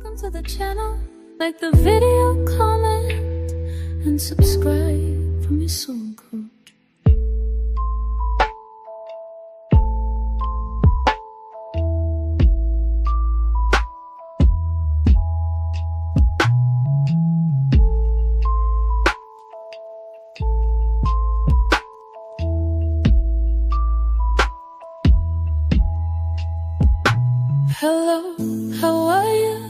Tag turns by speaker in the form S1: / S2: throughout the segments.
S1: Welcome to the channel. Like the video, comment, and subscribe from your soul coach. Hello, how are you?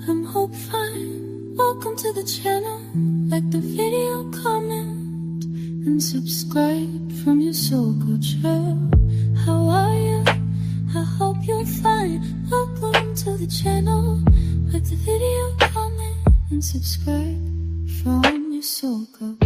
S1: I'm hope fine. Welcome to the channel. Like the video, comment, and subscribe from your soul coach. How are you? I hope you're fine. Welcome to the channel. Like the video, comment, and subscribe from your soul coach.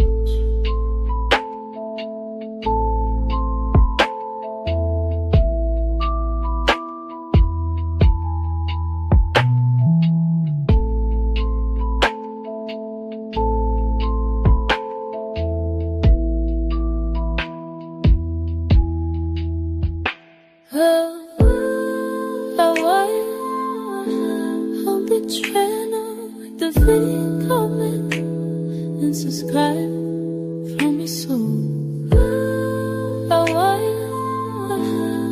S1: The video, comment, and subscribe from your soul. How are you?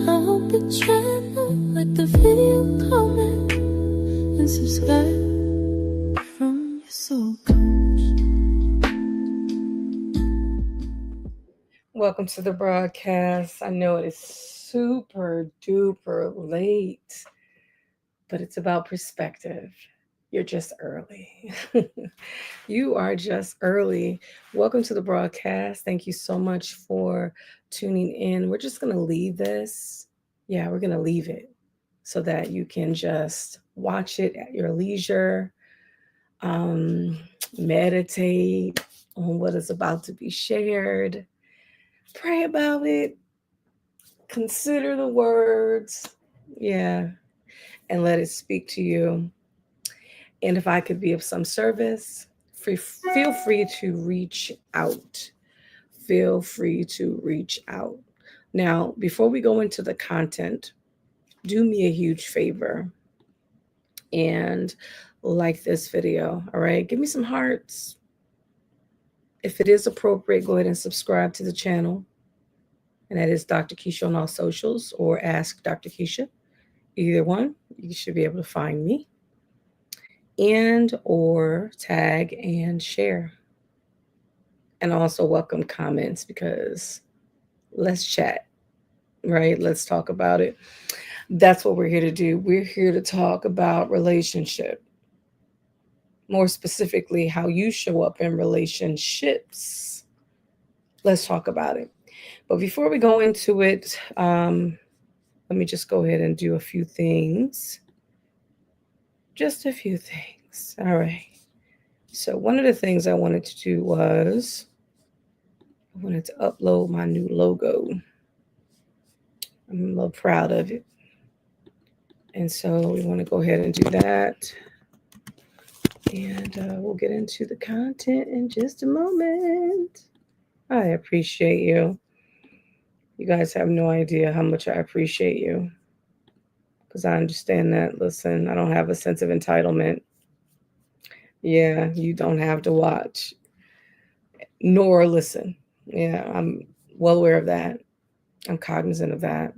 S1: I hope the channel, like the video, comment, and subscribe from your soul coach.
S2: Welcome to the broadcast. I know it is super duper late, but it's about perspective. You're just early. You are just early. Welcome to the broadcast. Thank you so much for tuning in. We're just going to leave this. Yeah, we're going to leave it so that you can just watch it at your leisure. Meditate on what is about to be shared. Pray about it. Consider the words. Yeah. And let it speak to you. And if I could be of some service, feel free to reach out. Feel free to reach out. Now, before we go into the content, do me a huge favor and like this video, all right? Give me some hearts. If it is appropriate, go ahead and subscribe to the channel. And that is Dr. Keisha on all socials or Ask Dr. Keisha. Either one, you should be able to find me. And or tag and share. And also welcome comments because let's chat, right? Let's talk about it. That's what we're here to do. We're here to talk about relationship. More specifically, how you show up in relationships. Let's talk about it. But before we go into it, let me just go ahead and do a few things. Just a few things. All right. So one of the things I wanted to do was I wanted to upload my new logo. I'm a little proud of it. And so we want to go ahead and do that. And we'll get into the content in just a moment. I appreciate you. You guys have no idea how much I appreciate you. Because I understand that, listen, I don't have a sense of entitlement. Yeah, you don't have to watch nor listen. Yeah, I'm well aware of that. I'm cognizant of that.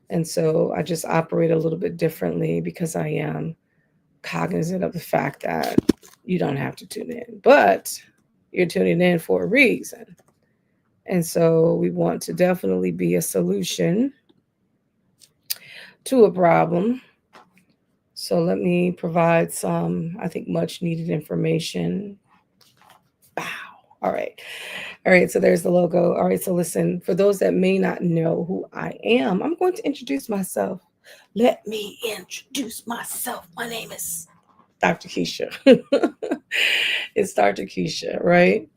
S2: And so I just operate a little bit differently because I am cognizant of the fact that you don't have to tune in. But you're tuning in for a reason. And so we want to definitely be a solution to a problem. So let me provide some, I think, much needed information. Wow. All right. All right. So there's the logo. All right. So listen, for those that may not know who I am, I'm going to introduce myself. Let me introduce myself. My name is Dr. Keisha. It's Dr. Keisha, right?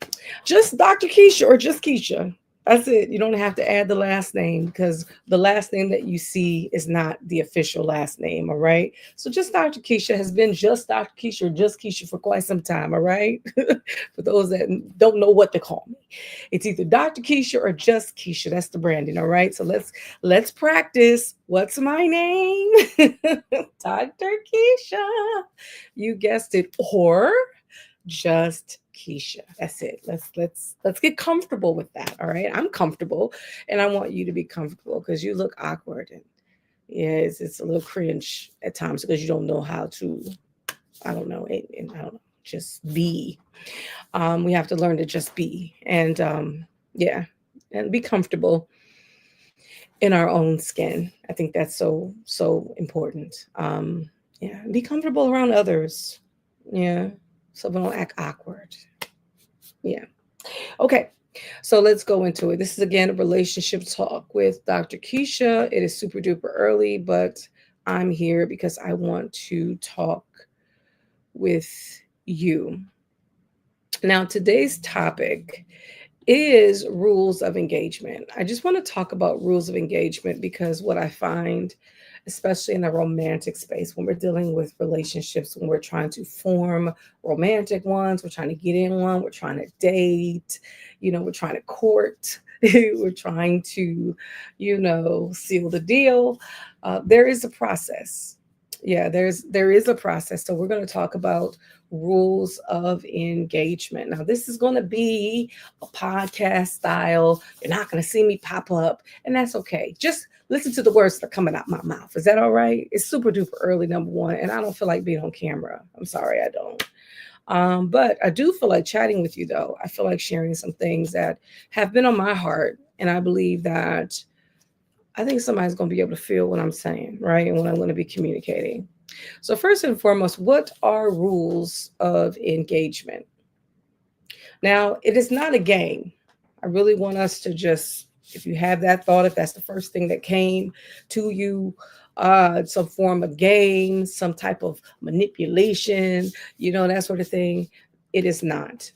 S2: Just Dr. Keisha or just Keisha. That's it. You don't have to add the last name because the last name that you see is not the official last name. All right. So just Dr. Keisha has been just Dr. Keisha or just Keisha for quite some time. All right. For those that don't know what to call me, it's either Dr. Keisha or just Keisha. That's the branding. All right. So let's practice. What's my name? Dr. Keisha. You guessed it. Or just Keisha. That's it. Let's get comfortable with that. All right. I'm comfortable and I want you to be comfortable because you look awkward and yeah, it's a little cringe at times because you don't know how to, I don't know, and I don't know, just be. We have to learn to just be and yeah, and be comfortable in our own skin. I think that's so important. Yeah, be comfortable around others. Yeah, so we don't act awkward. Yeah. Okay, so let's go into it. This is again a relationship talk with Dr. Keisha. It is super duper early, but I'm here because I want to talk with you. Now, today's topic is rules of engagement. I just want to talk about rules of engagement because what I find, especially in the romantic space, when we're dealing with relationships, when we're trying to form romantic ones, we're trying to get in one, we're trying to date, we're trying to court, we're trying to, seal the deal. There is a process. Yeah, there is a process. So we're going to talk about rules of engagement. Now, this is going to be a podcast style. You're not going to see me pop up, and that's okay. Just listen to the words that are coming out my mouth. Is that all right? It's super duper early, number one, and I don't feel like being on camera. I'm sorry, I don't. But I do feel like chatting with you, though. I feel like sharing some things that have been on my heart, and I believe that I think somebody's going to be able to feel what I'm saying, right? And what I'm going to be communicating. So, first and foremost, what are rules of engagement? Now, it is not a game. I really want us to just, if you have that thought, if that's the first thing that came to you, some form of game, some type of manipulation, that sort of thing, it is not.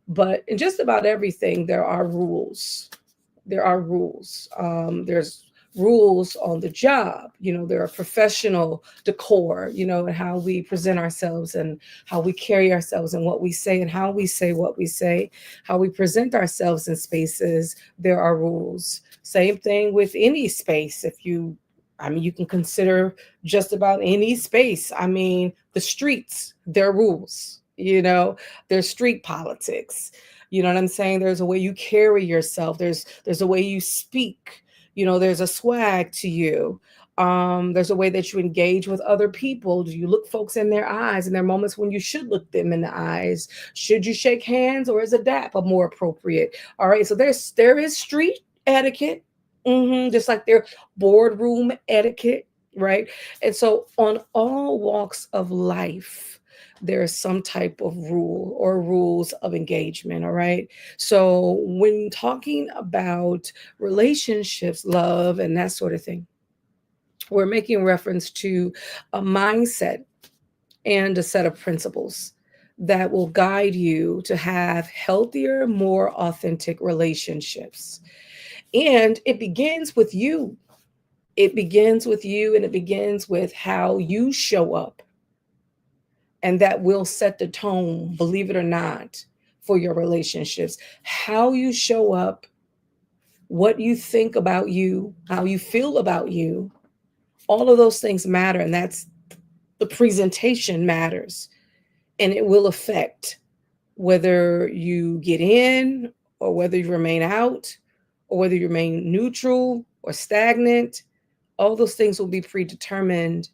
S2: But in just about everything, there are rules. There are rules. There's rules on the job. There are professional decor, and how we present ourselves and how we carry ourselves and what we say and how we say what we say, how we present ourselves in spaces. There are rules. Same thing with any space. You can consider just about any space. I mean, the streets, there are rules, there's street politics. You know what I'm saying? There's a way you carry yourself. There's a way you speak. There's a swag to you. There's a way that you engage with other people. Do you look folks in their eyes? And there are moments when you should look them in the eyes. Should you shake hands or is a dap a more appropriate? All right. So there is street etiquette, just like their boardroom etiquette, right? And so on all walks of life there's some type of rule or rules of engagement. All right. So when talking about relationships, love, and that sort of thing, we're making reference to a mindset and a set of principles that will guide you to have healthier, more authentic relationships. And it begins with you. It begins with you and it begins with how you show up, and that will set the tone, believe it or not, for your relationships. How you show up, what you think about you, how you feel about you, all of those things matter. And that's the presentation matters. And it will affect whether you get in or whether you remain out or whether you remain neutral or stagnant. All those things will be predetermined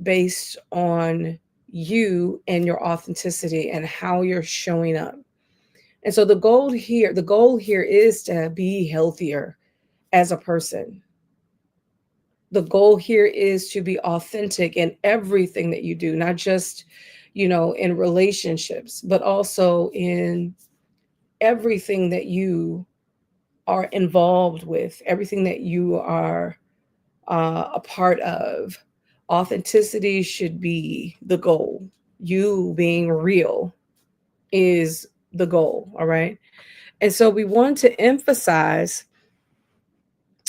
S2: based on you and your authenticity and how you're showing up. And so the goal here is to be healthier as a person. The goal here is to be authentic in everything that you do, not just, in relationships, but also in everything that you are involved with, everything that you are a part of. Authenticity should be the goal. You being real is the goal. All right. And so we want to emphasize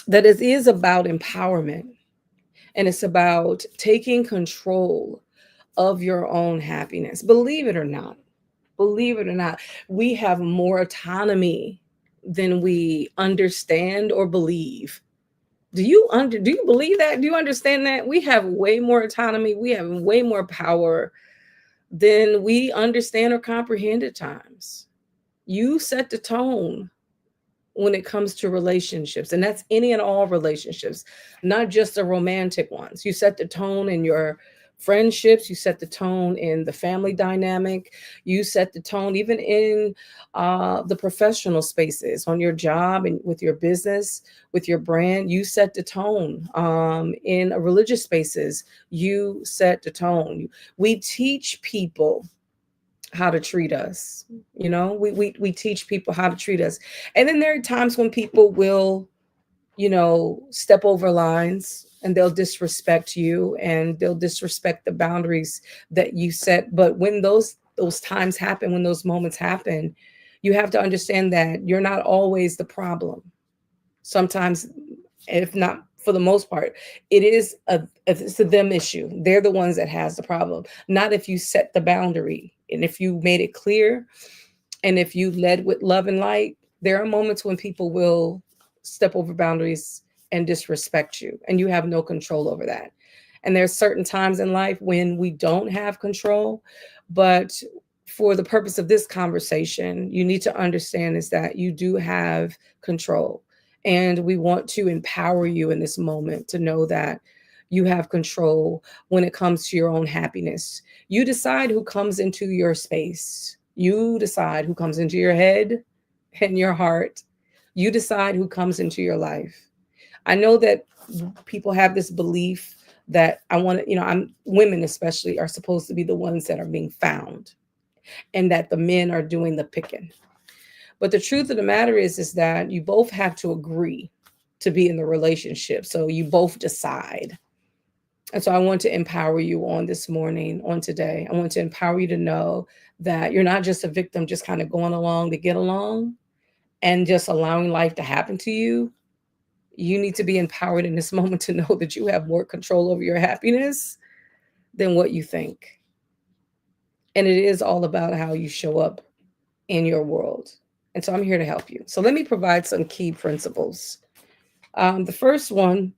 S2: that it is about empowerment, and it's about taking control of your own happiness. Believe it or not, we have more autonomy than we understand or believe. Do you believe that? Do you understand that? We have way more autonomy, we have way more power than we understand or comprehend at times. You set the tone when it comes to relationships, and that's any and all relationships, not just the romantic ones. You set the tone in your friendships, you set the tone in the family dynamic, you set the tone even in the professional spaces, on your job and with your business, with your brand. You set the tone in religious spaces. You set the tone. We teach people how to treat us. We teach people how to treat us. And then there are times when people will, step over lines, and they'll disrespect you, and they'll disrespect the boundaries that you set. But when those times happen, when those moments happen, you have to understand that you're not always the problem. Sometimes, if not for the most part, it's a them issue. They're the ones that has the problem, not if you set the boundary and if you made it clear, and if you led with love and light. There are moments when people will step over boundaries and disrespect you, and you have no control over that. And there's certain times in life when we don't have control. But for the purpose of this conversation, you need to understand is that you do have control. And we want to empower you in this moment to know that you have control when it comes to your own happiness. You decide who comes into your space. You decide who comes into your head and your heart. You decide who comes into your life. I know that people have this belief that I'm women especially are supposed to be the ones that are being found, and that the men are doing the picking. But the truth of the matter is that you both have to agree to be in the relationship. So you both decide. And so I want to empower you on this morning, on today. I want to empower you to know that you're not just a victim, just kind of going along to get along and just allowing life to happen to you. You need to be empowered in this moment to know that you have more control over your happiness than what you think. And it is all about how you show up in your world. And so I'm here to help you. So let me provide some key principles. The first one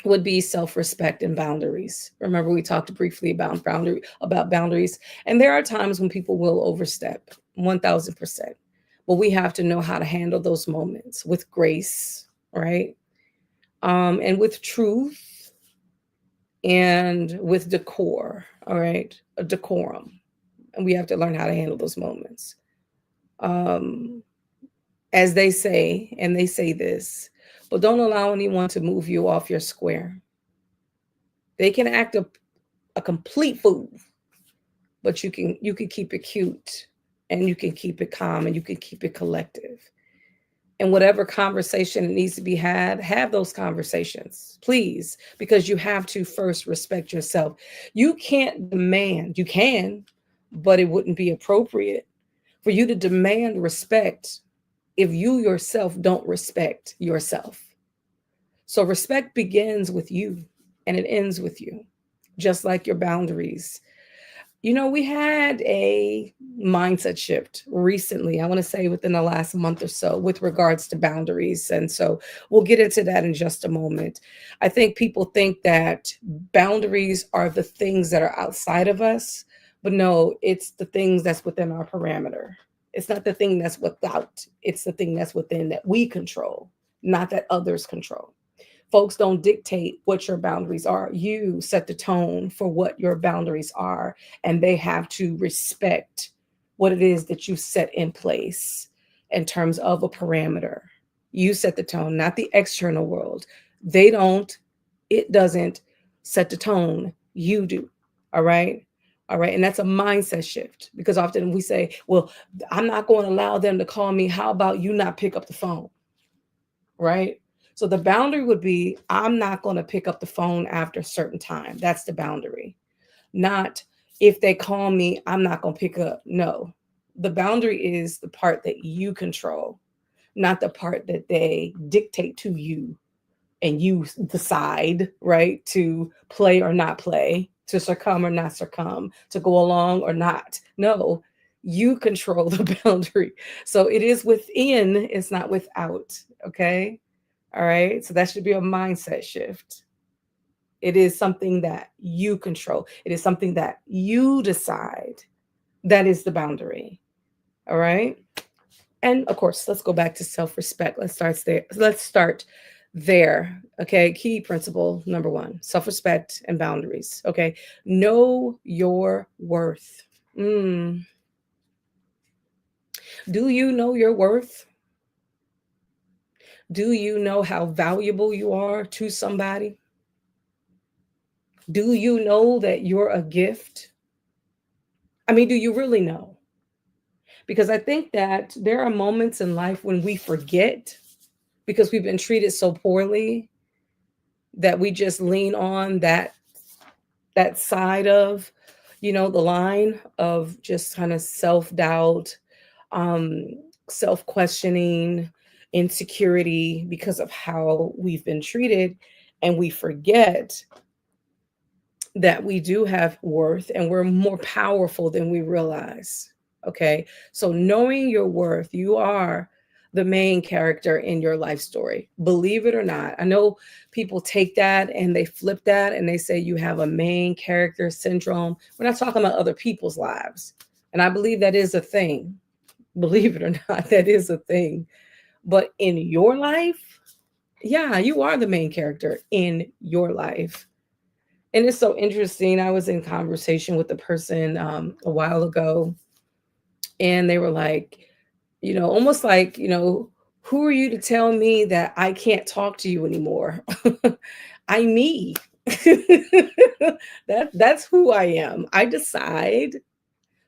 S2: would be self-respect and boundaries. Remember, we talked briefly about boundaries, and there are times when people will overstep 1000%. But we have to know how to handle those moments with grace, right? And with truth, and with decor, all right? A decorum. And we have to learn how to handle those moments. Um, as they say, and they say this, but don't allow anyone to move you off your square. They can act a complete fool, but you can keep it cute, and you can keep it calm, and you can keep it collective. And whatever conversation that needs to be had, have those conversations, please, because you have to first respect yourself. You can't demand, you can, but it wouldn't be appropriate for you to demand respect if you yourself don't respect yourself. So respect begins with you, and it ends with you, just like your boundaries. We had a mindset shift recently, I want to say within the last month or so, with regards to boundaries. And so we'll get into that in just a moment. I think people think that boundaries are the things that are outside of us, but no, it's the things that's within our parameter. It's not the thing that's without, it's the thing that's within that we control, not that others control. Folks don't dictate what your boundaries are. You set the tone for what your boundaries are, and they have to respect what it is that you set in place in terms of a parameter. You set the tone, not the external world. They don't, it doesn't set the tone. You do. All right. All right. And that's a mindset shift, because often we say, well, I'm not going to allow them to call me. How about you not pick up the phone? Right? So the boundary would be, I'm not going to pick up the phone after a certain time. That's the boundary. Not, if they call me, I'm not going to pick up. No, The boundary is the part that you control, not the part that they dictate to you and you decide, right, to play or not play, to succumb or not succumb, to go along or not. No, you control the boundary. So it is within, it's not without. Okay. All right. So that should be a mindset shift. It is something that you control, it is something that you decide. That is the boundary. All right. And of course, let's go back to self-respect. Let's start there. Okay, key principle number one: self-respect and boundaries. Okay, know your worth. Mm. Do you know your worth? Do you know how valuable you are to somebody? Do you know that you're a gift? I mean, do you really know? Because I think that there are moments in life when we forget because we've been treated so poorly that we just lean on that side of, the line of just kind of self-doubt, um self-questioning, insecurity because of how we've been treated, and we forget that we do have worth and we're more powerful than we realize. Okay. So, knowing your worth, you are the main character in your life story. Believe it or not. I know people take that and they flip that and they say you have a main character syndrome. We're not talking about other people's lives. And I believe that is a thing. Believe it or not, that is a thing. But in your life, yeah, you are the main character in your life. And it's so interesting. I was in conversation with a person a while ago, and they were like, almost like, who are you to tell me that I can't talk to you anymore? I me. That's who I am. I decide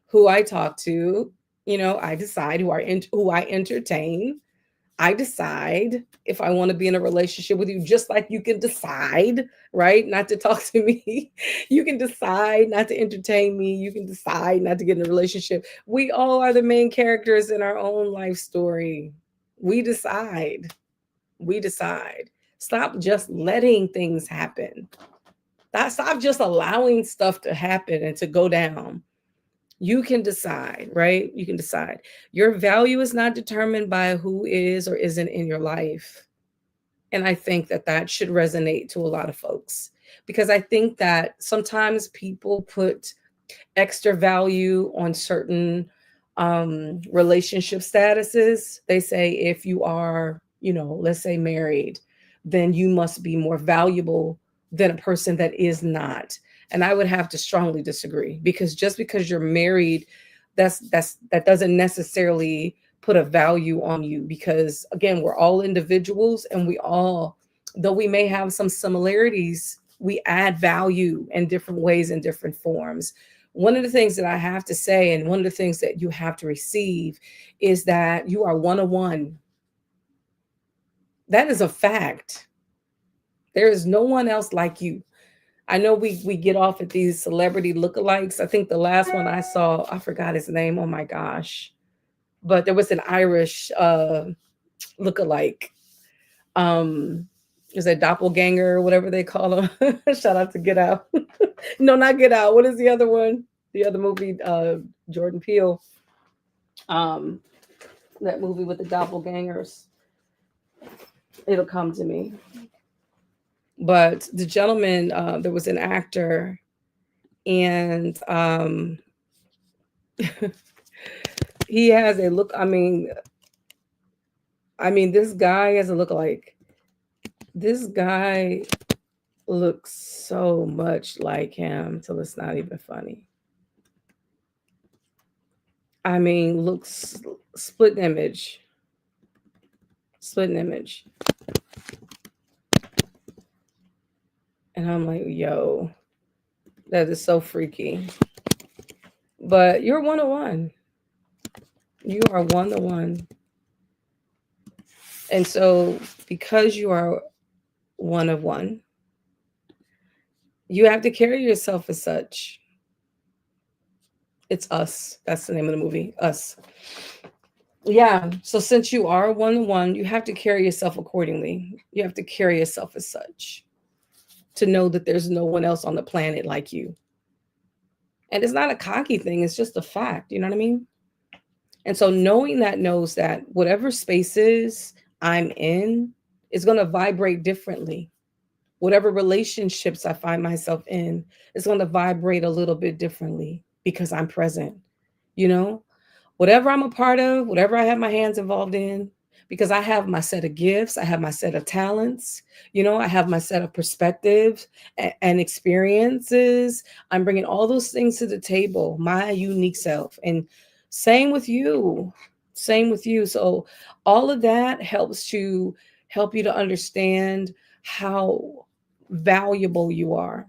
S2: who I talk to. I decide who I entertain. I decide if I want to be in a relationship with you, just like you can decide, right, not to talk to me. You can decide not to entertain me. You can decide not to get in a relationship. We all are the main characters in our own life story. We decide. We decide. Stop just letting things happen. Stop just allowing stuff to happen and to go down. You can decide, right? You can decide. Your value is not determined by who is or isn't in your life. And I think that that should resonate to a lot of folks because I think that sometimes people put extra value on certain relationship statuses. They say if you are, let's say married, then you must be more valuable than a person that is not. And I would have to strongly disagree because just because you're married, that doesn't necessarily put a value on you because again, we're all individuals and we all, though we may have some similarities, we add value in different ways in different forms. One of the things that I have to say, and one of the things that you have to receive, is that you are one of one. That is a fact. There is no one else like you. I know we get off at these celebrity lookalikes. I think the last one I saw, I forgot his name. Oh my gosh. But there was an Irish lookalike. Um, is a doppelganger, whatever they call them. Shout out to Get Out. No, not Get Out. What is the other one? The other movie, Jordan Peele. Um, that movie with the doppelgangers. It'll come to me. But the gentleman, there was an actor, and he has a look. I mean, this guy has a look like this guy looks so much like him till it's not even funny. I mean, looks split image, split image, and I'm like, yo, that is so freaky. But you're one of one. You are one of one, and so because you are one of one, you have to carry yourself as such. It's Us. That's the name of the movie. Us. Yeah. So since you are one, you have to carry yourself accordingly. You have to carry yourself as such to know that there's no one else on the planet like you. And it's not a cocky thing, it's just a fact. You know what I mean? And so knowing that knows that whatever spaces I'm in is going to vibrate differently. Whatever relationships I find myself in is going to vibrate a little bit differently because I'm present. You know, whatever I'm a part of, whatever I have my hands involved in, because I have my set of gifts, I have my set of talents, I have my set of perspectives and experiences. I'm bringing all those things to the table, my unique self. And same with you. Same with you. So all of that help you to understand how valuable you are,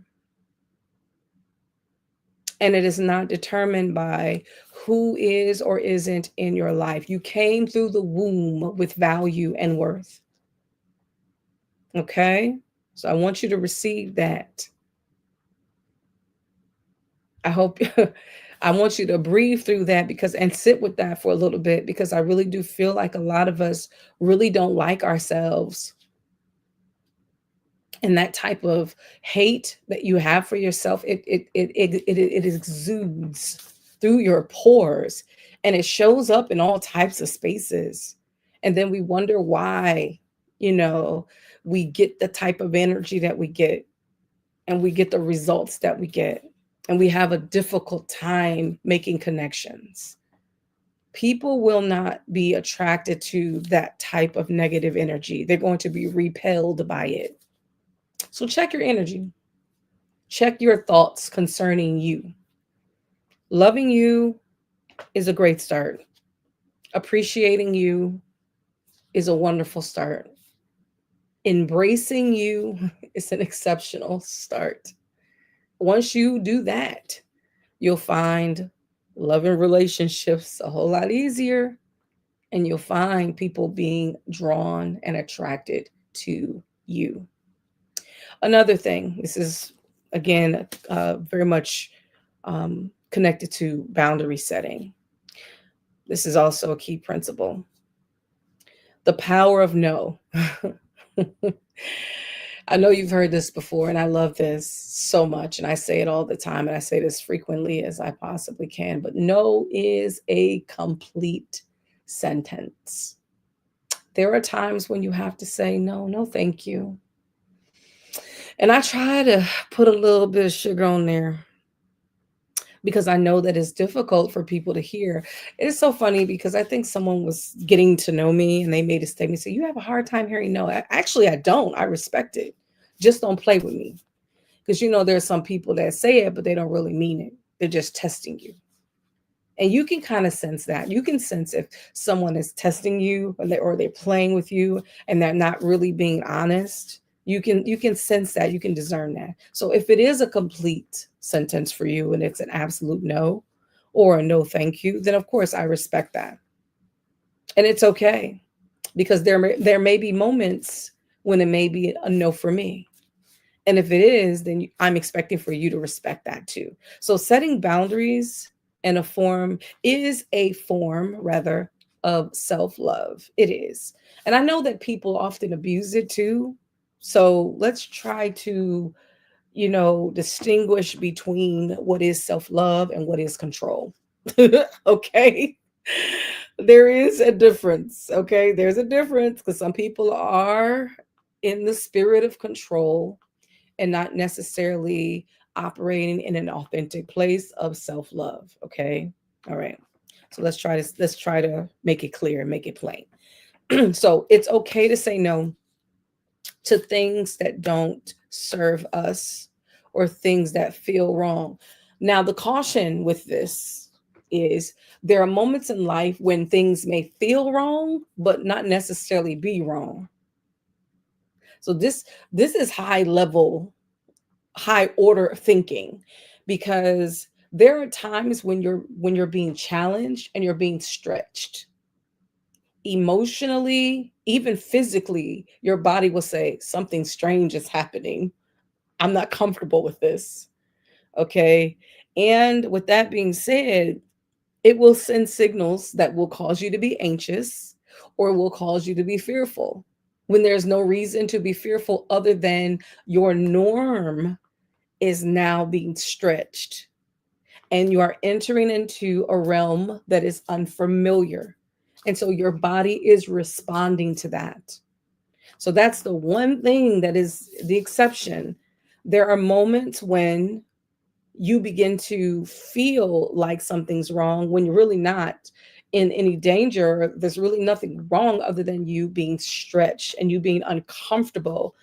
S2: and it is not determined by who is or isn't in your life. You came through the womb with value and worth. Okay? So I want you to receive that. I hope I want you to breathe through that because and sit with that for a little bit because I really do feel like a lot of us really don't like ourselves. And that type of hate that you have for yourself, it exudes through your pores, and it shows up in all types of spaces. And then we wonder why, you know we get the type of energy that we get, and we get the results that we get, and we have a difficult time making connections. People will not be attracted to that type of negative energy. They're going to be repelled by it. So check your energy. Check your thoughts concerning you. Loving you is a great start. Appreciating you is a wonderful start. Embracing you is an exceptional start. Once you do that, you'll find loving relationships a whole lot easier, and you'll find people being drawn and attracted to you. Another thing, this is again very much connected to boundary setting. This is also a key principle: the power of no. I know you've heard this before, and I love this so much. And I say it all the time, and I say this frequently as I possibly can. But no is a complete sentence. There are times when you have to say, no, no, thank you. And I try to put a little bit of sugar on there because I know that it's difficult for people to hear. It's so funny because I think someone was getting to know me and they made a statement, say, you have a hard time hearing no. Actually, I don't. I respect it. Just don't play with me. Because there's some people that say it, but they don't really mean it. They're just testing you. And you can kind of sense that. You can sense if someone is testing you, or they're playing with you and they're not really being honest. You can sense that, you can discern that. So if it is a complete sentence for you and it's an absolute no or a no thank you, then of course I respect that. And it's okay, because there may be moments when it may be a no for me. And if it is, then I'm expecting for you to respect that too. So setting boundaries in a form is a form, rather, of self-love. It is. And I know that people often abuse it too. So let's try to, distinguish between what is self-love and what is control. Okay? There is a difference. Okay? There's a difference because some people are in the spirit of control and not necessarily operating in an authentic place of self-love. Okay. All right. So let's try to make it clear and make it plain. So it's okay to say no to things that don't serve us or things that feel wrong. Now, the caution with this is there are moments in life when things may feel wrong, but not necessarily be wrong. So this is high level, high order thinking, because there are times when you're being challenged and you're being stretched emotionally, even physically. Your body will say something strange is happening. I'm not comfortable with this. Okay. And with that being said, it will send signals that will cause you to be anxious or will cause you to be fearful when there's no reason to be fearful other than your norm is now being stretched and you are entering into a realm that is unfamiliar. And so your body is responding to that. So that's the one thing that is the exception. There are moments when you begin to feel like something's wrong when you're really not in any danger. There's really nothing wrong other than you being stretched and you being uncomfortable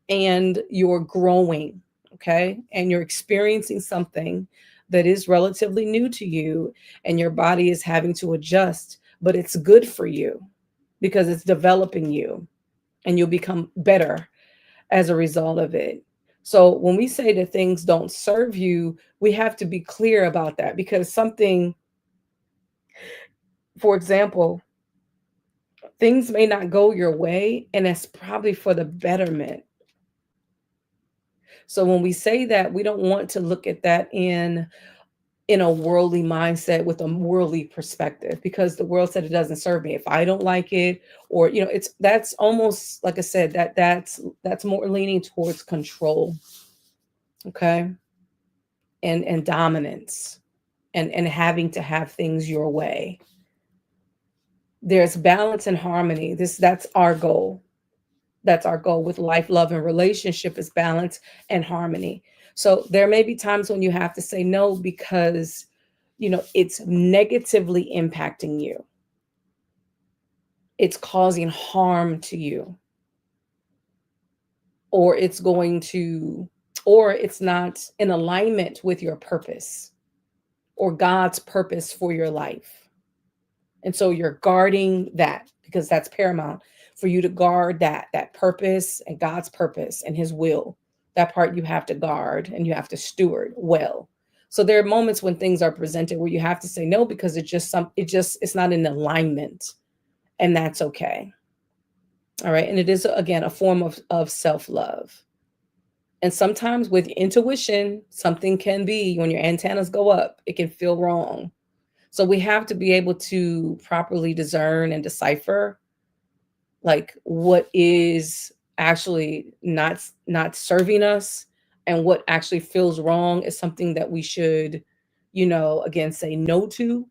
S2: and you're growing, okay? And you're experiencing something that is relatively new to you and your body is having to adjust, but it's good for you because it's developing you and you'll become better as a result of it. So when we say that things don't serve you, we have to be clear about that because something, for example, things may not go your way and it's probably for the betterment. So when we say that, we don't want to look at that in a worldly mindset with a worldly perspective because the world said it doesn't serve me if I don't like it, or it's that's almost like I said that's more leaning towards control, okay, and dominance and having to have things your way. There's balance and harmony. That's our goal. That's our goal with life, love, and relationship is balance and harmony. So there may be times when you have to say no because it's negatively impacting you. It's causing harm to you, or it's going to, or it's not in alignment with your purpose or God's purpose for your life. And so you're guarding that because that's paramount for you to guard that purpose and God's purpose and his will. That part you have to guard and you have to steward well. So there are moments when things are presented where you have to say no because it's not in alignment, and that's okay. All right. And it is again a form of self-love. And sometimes with intuition, something can be when your antennas go up, it can feel wrong. So we have to be able to properly discern and decipher like what is actually not serving us and what actually feels wrong is something that we should, again say no to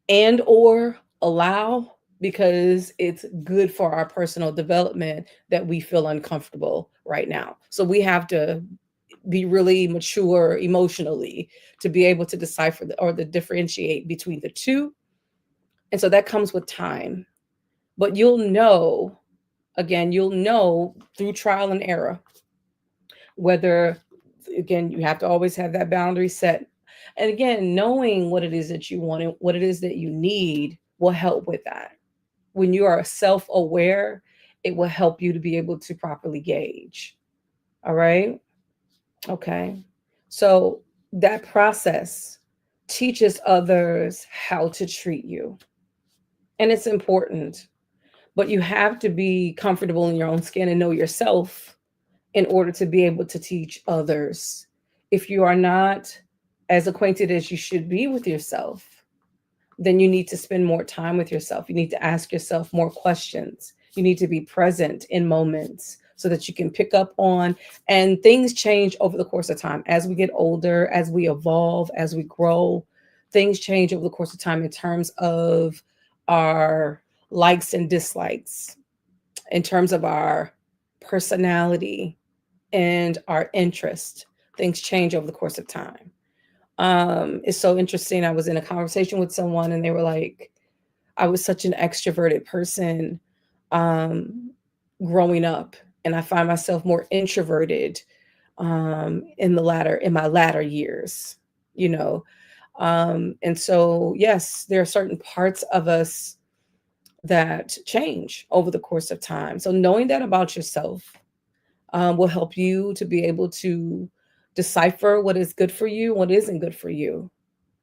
S2: and or allow because it's good for our personal development that we feel uncomfortable right now. So we have to be really mature emotionally to be able to decipher or to differentiate between the two. And so that comes with time. But you'll know through trial and error whether, again, you have to always have that boundary set. And again, knowing what it is that you want and what it is that you need will help with that. When you are self aware, it will help you to be able to properly gauge. All right. Okay. So that process teaches others how to treat you. And it's important, but you have to be comfortable in your own skin and know yourself in order to be able to teach others. If you are not as acquainted as you should be with yourself, then you need to spend more time with yourself. You need to ask yourself more questions. You need to be present in moments so that you can pick up on, and things change over the course of time. As we get older, as we evolve, as we grow, things change over the course of time in terms of our likes and dislikes, in terms of our personality and our interest. Things change over the course of time. It's so interesting. I was in a conversation with someone and they were like, I was such an extroverted person um, growing up, and I find myself more introverted in my latter years, you know. And so, yes, there are certain parts of us that change over the course of time. So knowing that about yourself will help you to be able to decipher what is good for you, what isn't good for you,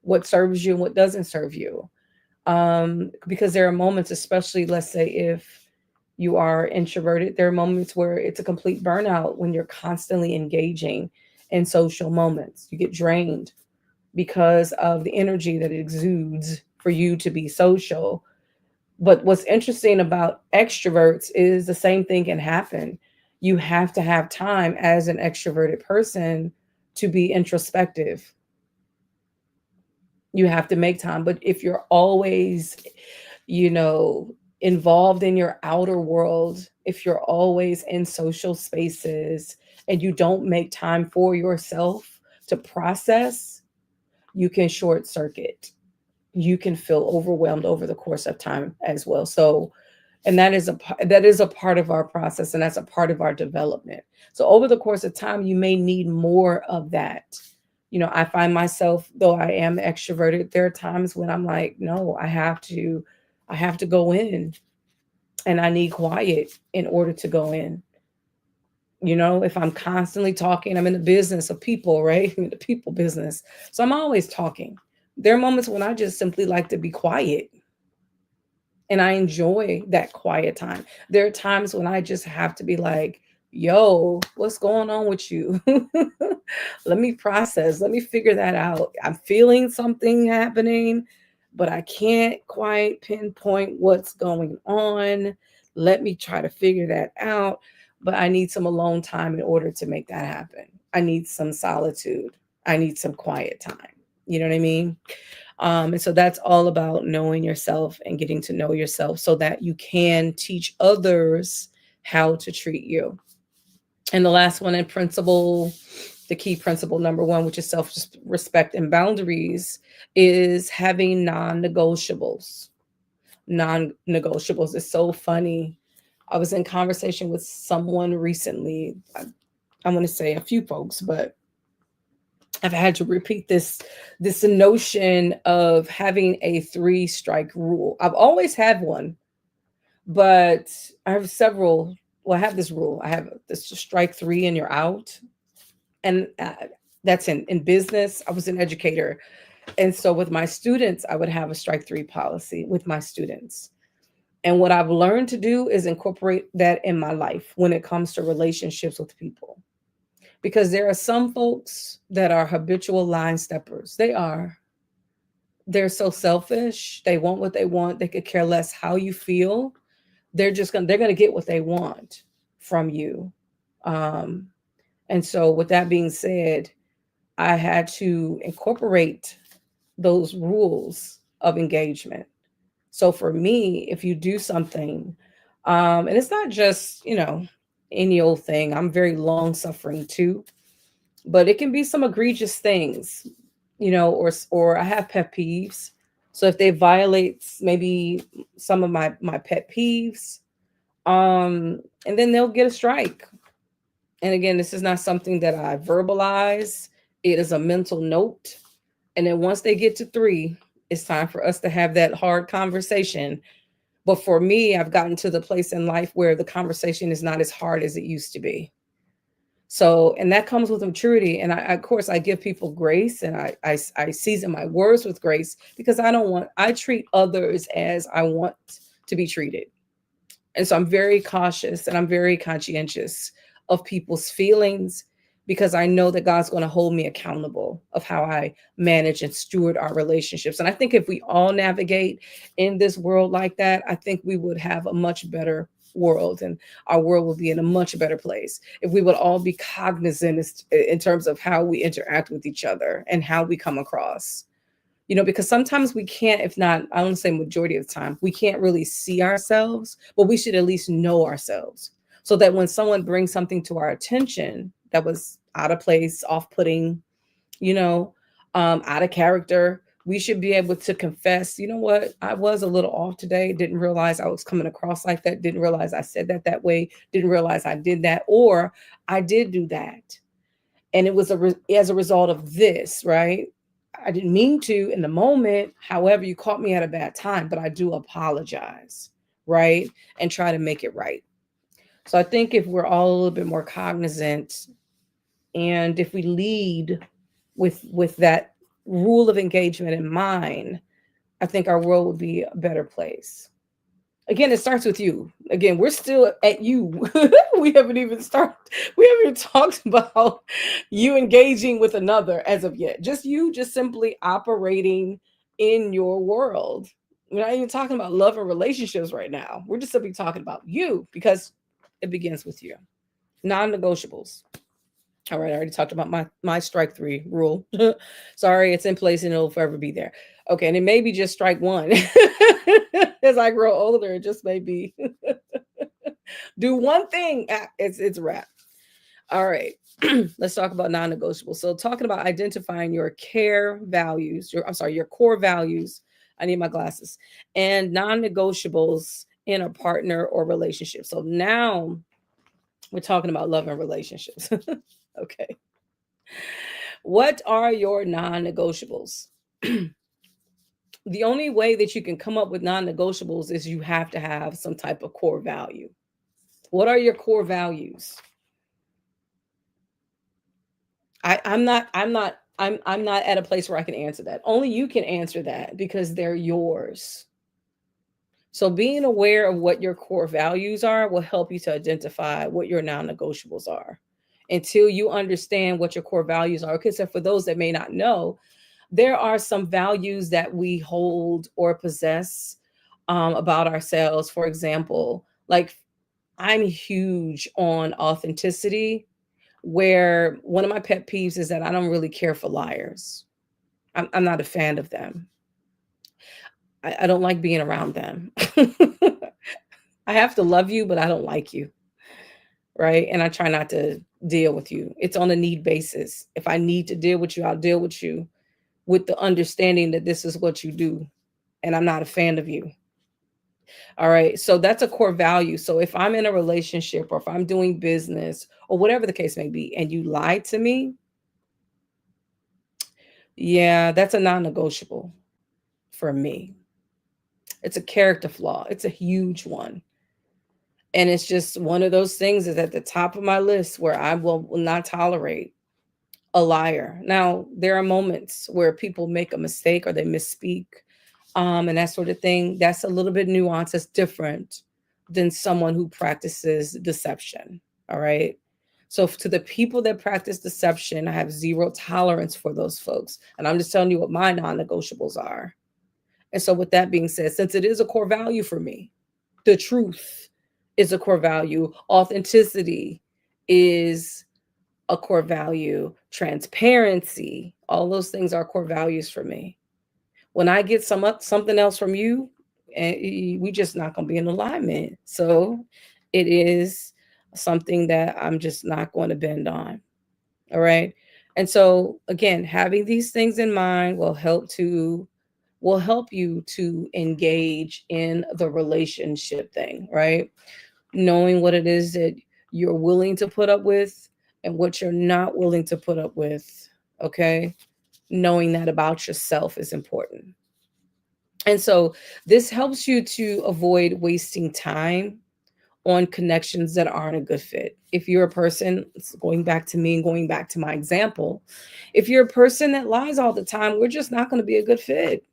S2: what serves you and what doesn't serve you. Because there are moments, especially let's say if you are introverted, there are moments where it's a complete burnout when you're constantly engaging in social moments. You get drained. because of the energy that it exudes for you to be social. But what's interesting about extroverts is the same thing can happen. You have to have time as an extroverted person to be introspective. You have to make time. But if you're always, you know, involved in your outer world, if you're always in social spaces and you don't make time for yourself to process, you can short circuit. You can feel overwhelmed over the course of time as well. So, and that is a part of our process, and that's a part of our development. So over the course of time, you may need more of that. I find myself, though I am extroverted, there are times when I'm like, no, I have to go in, and I need quiet in order to go in. If I'm constantly talking, I'm in the business of people, right? I'm in the people business. So I'm always talking. There are moments when I just simply like to be quiet, and I enjoy that quiet time. There are times when I just have to be like, yo, what's going on with you? Let me process, let me figure that out. I'm feeling something happening, but I can't quite pinpoint what's going on. Let me try to figure that out. But I need some alone time in order to make that happen. I need some solitude. I need some quiet time. You know what I mean? And so that's all about knowing yourself and getting to know yourself so that you can teach others how to treat you. And the last one in principle, the key principle number one, which is self respect and boundaries, is having non negotiables. Non negotiables is so funny. I was in conversation with someone recently. I want to say a few folks, but I've had to repeat this notion of having a three strike rule. I've always had one, but I have several. Well, I have this rule. I have this strike three and you're out, and that's in business. I was an educator, and so with my students, I would have a strike three policy with my students. And what I've learned to do is incorporate that in my life when it comes to relationships with people, because there are some folks that are habitual line steppers. They're so selfish. They want what they want. They could care less how you feel. They're gonna get what they want from you. Um, and so with that being said, I had to incorporate those rules of engagement. So for me, if you do something, and it's not just, any old thing, I'm very long suffering too, but it can be some egregious things, or I have pet peeves. So if they violate maybe some of my pet peeves, and then they'll get a strike. And again, this is not something that I verbalize. It is a mental note. And then once they get to three, it's time for us to have that hard conversation. But for me, I've gotten to the place in life where the conversation is not as hard as it used to be. So, and that comes with maturity. And of course, I give people grace, and I season my words with grace, because I treat others as I want to be treated. And so I'm very cautious and I'm very conscientious of people's feelings, because I know that God's going to hold me accountable of how I manage and steward our relationships. And I think if we all navigate in this world like that, I think we would have a much better world, and our world would be in a much better place if we would all be cognizant in terms of how we interact with each other and how we come across. Because sometimes we can't, if not, I don't say majority of the time, we can't really see ourselves, but we should at least know ourselves, so that when someone brings something to our attention that was out of place, off putting, you know, out of character, we should be able to confess, you know what, I was a little off today, didn't realize I was coming across like that, didn't realize I said that way, didn't realize I did that, or I did do that. And it was as a result of this, right? I didn't mean to in the moment. However, you caught me at a bad time, but I do apologize, right? And try to make it right. So I think if we're all a little bit more cognizant, and if we lead with that rule of engagement in mind, I think our world would be a better place. Again, it starts with you. Again, we're still at you. We haven't even started. We haven't even talked about you engaging with another as of yet. Just you, just simply operating in your world. We're not even talking about love and relationships right now. We're just simply talking about you because it begins with you. Non-negotiables. All right, I already talked about my strike three rule. Sorry, it's in place and it'll forever be there. Okay, and it may be just strike one. As I grow older, it just may be do one thing. It's a wrap. All right. Let's talk about non-negotiable. So talking about identifying your care values, your core values. I need my glasses. And non-negotiables in a partner or relationship. So now we're talking about love and relationships. Okay. What are your non-negotiables? The only way that you can come up with non-negotiables is you have to have some type of core value. What are your core values? I'm not at a place where I can answer that. Only you can answer that because they're yours. So being aware of what your core values are will help you to identify what your non-negotiables are. Until you understand what your core values are. Okay, so for those that may not know, there are some values that we hold or possess about ourselves. For example, like I'm huge on authenticity, where one of my pet peeves is that I don't really care for liars. I'm not a fan of them. I don't like being around them. I have to love you, but I don't like you. Right. And I try not to deal with you. It's on a need basis. If I need to deal with you, I'll deal with you with the understanding that this is what you do. And I'm not a fan of you. All right. So that's a core value. So if I'm in a relationship or if I'm doing business or whatever the case may be, and you lie to me, yeah, that's a non negotiable for me. It's a character flaw, it's a huge one. And it's just one of those things is at the top of my list where I will not tolerate a liar. Now, there are moments where people make a mistake or they misspeak, and that sort of thing. That's a little bit nuanced. It's different than someone who practices deception. All right. So, to the people that practice deception, I have zero tolerance for those folks. And I'm just telling you what my non negotiables are. And so, with that being said, since it is a core value for me, the truth is a core value, authenticity is a core value, transparency, all those things are core values for me. When I get something else from you, we just not going to be in alignment. So it is something that I'm just not going to bend on. All right. And so again, having these things in mind will help you to engage in the relationship thing, right? Knowing what it is that you're willing to put up with and what you're not willing to put up with, okay? Knowing that about yourself is important. And so this helps you to avoid wasting time on connections that aren't a good fit. If you're a person, going back to me and going back to my example, if you're a person that lies all the time, we're just not going to be a good fit.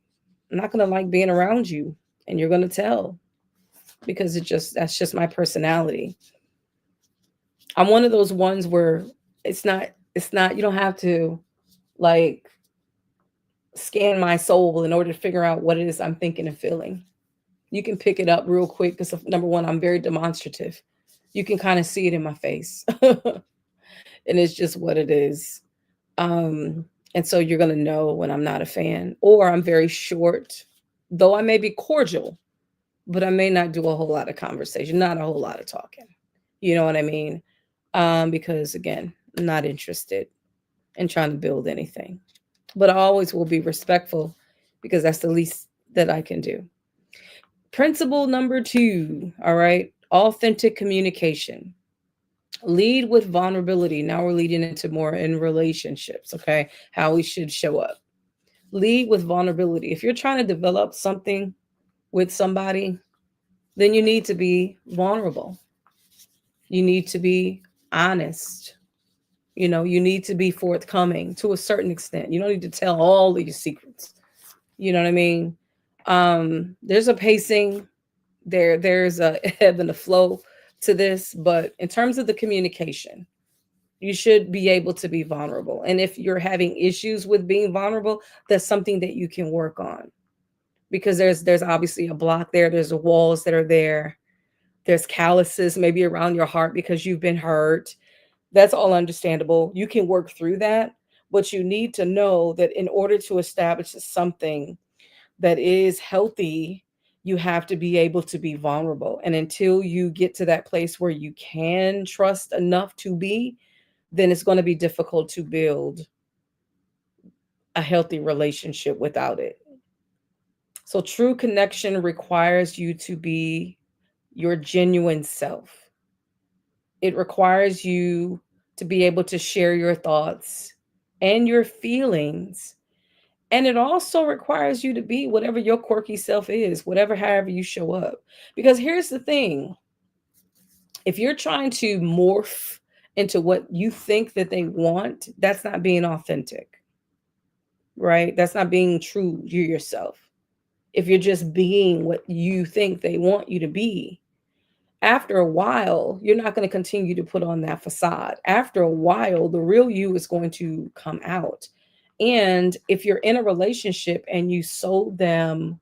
S2: I'm not going to like being around you, and you're going to tell because that's just my personality. I'm one of those ones where it's not you don't have to like scan my soul in order to figure out what it is I'm thinking and feeling. You can pick it up real quick because number one, I'm very demonstrative. You can kind of see it in my face. And it's just what it is. Um, and so you're gonna know when I'm not a fan, or I'm very short, though I may be cordial, but I may not do a whole lot of conversation, not a whole lot of talking. You know what I mean? Because again, I'm not interested in trying to build anything. But I always will be respectful because that's the least that I can do. Principle number 2, all right, authentic communication. Lead with vulnerability. Now we're leading into more in relationships, okay? How we should show up. Lead with vulnerability. If you're trying to develop something with somebody, then you need to be vulnerable. You need to be honest. You need to be forthcoming to a certain extent. You don't need to tell all of your secrets. You know what I mean? There's a pacing, There's a ebb and a flow to this, but in terms of the communication, you should be able to be vulnerable. And if you're having issues with being vulnerable, that's something that you can work on, because there's obviously a block there. There's the walls that are there. There's calluses maybe around your heart because you've been hurt. That's all understandable. You can work through that, but you need to know that in order to establish something that is healthy, you have to be able to be vulnerable. And until you get to that place where you can trust enough to be, then it's going to be difficult to build a healthy relationship without it. So, true connection requires you to be your genuine self. It requires you to be able to share your thoughts and your feelings. And it also requires you to be whatever your quirky self is, whatever, however you show up. Because here's the thing, if you're trying to morph into what you think that they want, that's not being authentic, right? That's not being true to yourself. If you're just being what you think they want you to be, after a while, you're not going to continue to put on that facade. After a while, the real you is going to come out. And if you're in a relationship and you sold them,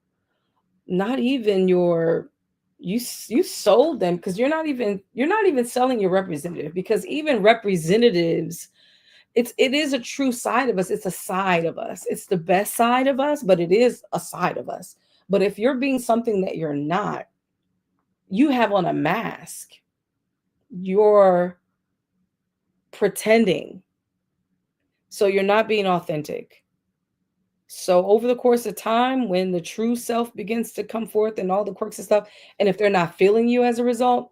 S2: not even your, you sold them, because you're not even selling your representative, because even representatives, it is a true side of us. It's a side of us. It's the best side of us, but it is a side of us. But if you're being something that you're not, you have on a mask. You're pretending. So you're not being authentic. So over the course of time, when the true self begins to come forth and all the quirks and stuff, and if they're not feeling you as a result,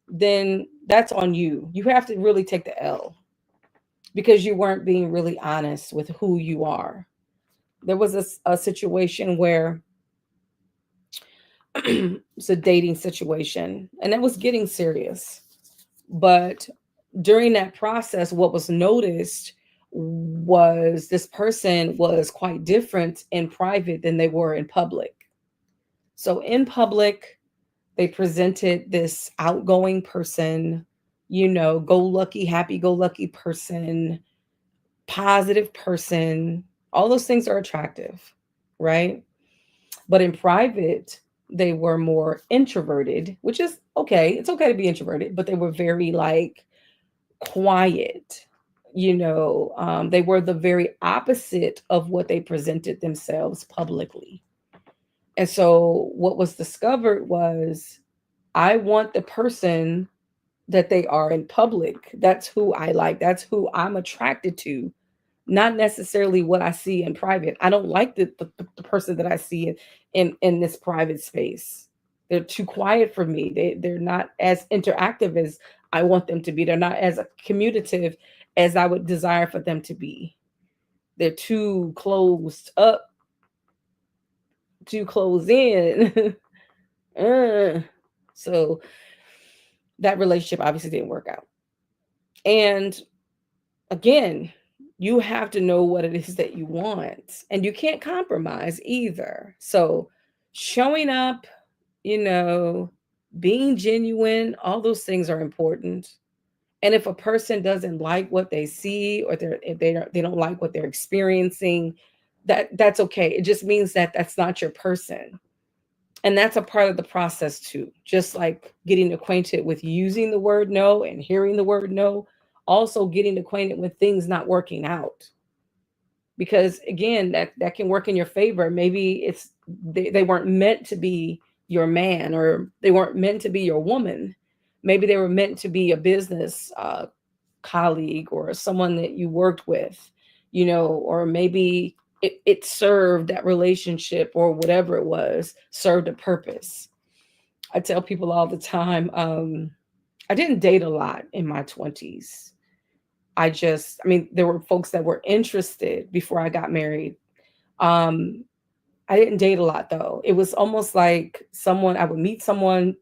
S2: then that's on you. You have to really take the L, because you weren't being really honest with who you are. There was a situation where it's a dating situation, and it was getting serious. But during that process, what was noticed was this person was quite different in private than they were in public. So in public, they presented this outgoing person, go lucky, happy go lucky person, positive person. All those things are attractive, right? But in private, they were more introverted, which is okay. It's okay to be introverted, but they were very like quiet. They were the very opposite of what they presented themselves publicly. And so what was discovered was, I want the person that they are in public. That's who I like. That's who I'm attracted to, not necessarily what I see in private. I don't like the person that I see in this private space. They're too quiet for me. They're not as interactive as I want them to be. They're not as communicative as I would desire for them to be. They're too closed up, too closed in. Uh, so that relationship obviously didn't work out. And again, you have to know what it is that you want, and you can't compromise either. So showing up, you know, being genuine, all those things are important. And if a person doesn't like what they see, or if they don't like what they're experiencing, that's okay. It just means that that's not your person. And that's a part of the process too. Just like getting acquainted with using the word no and hearing the word no, also getting acquainted with things not working out. Because again, that can work in your favor. Maybe they weren't meant to be your man, or they weren't meant to be your woman. Maybe they were meant to be a business colleague, or someone that you worked with, or maybe it served that relationship, or whatever it was, served a purpose. I tell people all the time, I didn't date a lot in my 20s. I mean, there were folks that were interested before I got married. Um, I didn't date a lot though. It was almost like I would meet someone,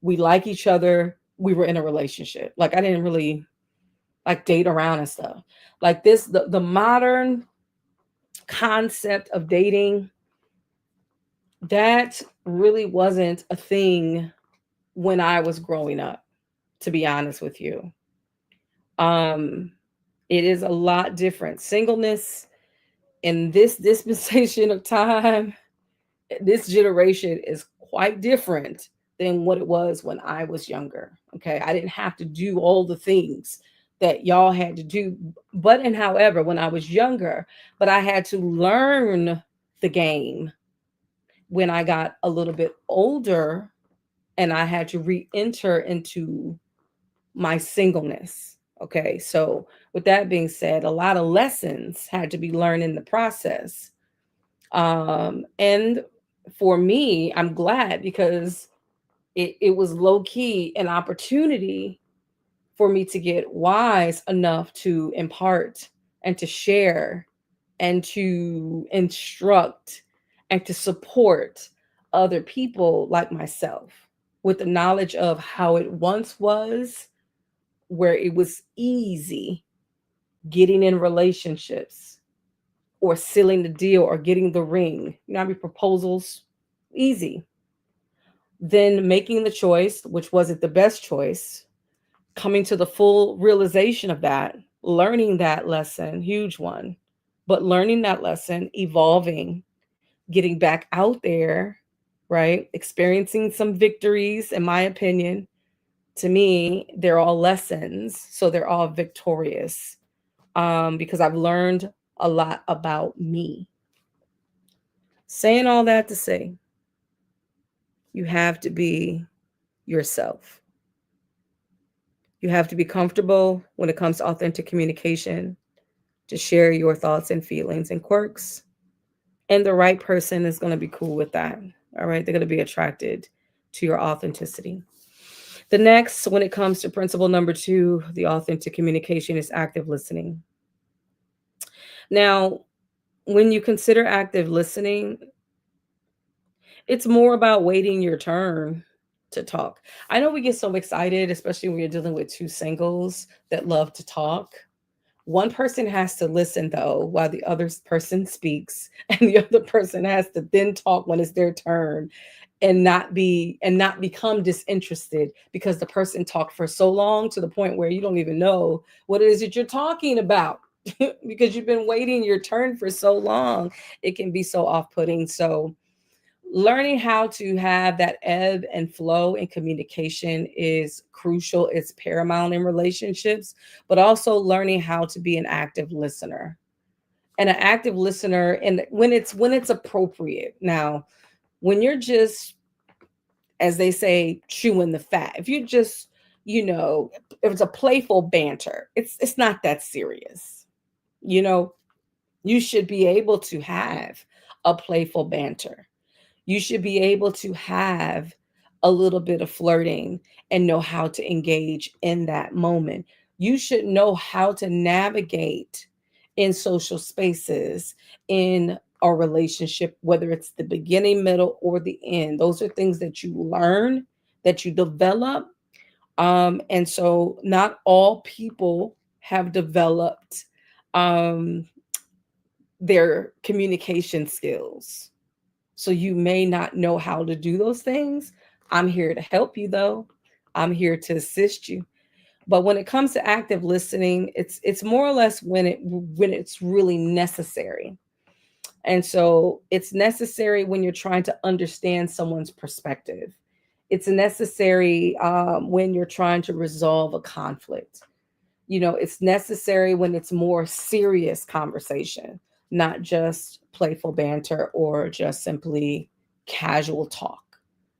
S2: we like each other, we were in a relationship. Like I didn't really like date around and stuff. Like this, the modern concept of dating, That really wasn't a thing when I was growing up, to be honest with you. Um, it is a lot different. Singleness in this dispensation of time, this generation is quite different than what it was when I was younger. Okay. I didn't have to do all the things that y'all had to do. But, and however, when I was younger, but I had to learn the game when I got a little bit older and I had to re enter into my singleness. Okay. So, with that being said, a lot of lessons had to be learned in the process. And for me, I'm glad because it was low key an opportunity for me to get wise enough to impart and to share and to instruct and to support other people like myself with the knowledge of how it once was, where it was easy getting in relationships or sealing the deal or getting the ring. You know, I mean, proposals, easy. Then making the choice, which wasn't the best choice, coming to the full realization of that, learning that lesson, huge one, but learning that lesson, evolving, getting back out there, right? Experiencing some victories, in my opinion. To me, they're all lessons. So they're all victorious because I've learned a lot about me. Saying all that to say, you have to be yourself. You have to be comfortable when it comes to authentic communication to share your thoughts and feelings and quirks. And the right person is going to be cool with that. All right. They're going to be attracted to your authenticity. The next, when it comes to principle number two, the authentic communication is active listening. Now, when you consider active listening, it's more about waiting your turn to talk. I know we get so excited, especially when you're dealing with two singles that love to talk. One person has to listen though while the other person speaks, and the other person has to then talk when it's their turn and not become disinterested because the person talked for so long to the point where you don't even know what it is that you're talking about because you've been waiting your turn for so long. It can be so off-putting. So learning how to have that ebb and flow in communication is crucial. It's paramount in relationships, but also learning how to be an active listener. And an active listener, and when it's appropriate. Now, when you're just, as they say, chewing the fat, if you're just, you know, if it's a playful banter, it's not that serious. You know, you should be able to have a playful banter. You should be able to have a little bit of flirting and know how to engage in that moment. You should know how to navigate in social spaces, in a relationship, whether it's the beginning, middle, or the end. Those are things that you learn, that you develop. And so, not all people have developed um, their communication skills, so you may not know how to do those things. I'm here to help you though. I'm here to assist you. But when it comes to active listening, it's more or less when it's really necessary. And so it's necessary when you're trying to understand someone's perspective. It's necessary when you're trying to resolve a conflict. You know, it's necessary when it's more serious conversation, not just playful banter or just simply casual talk.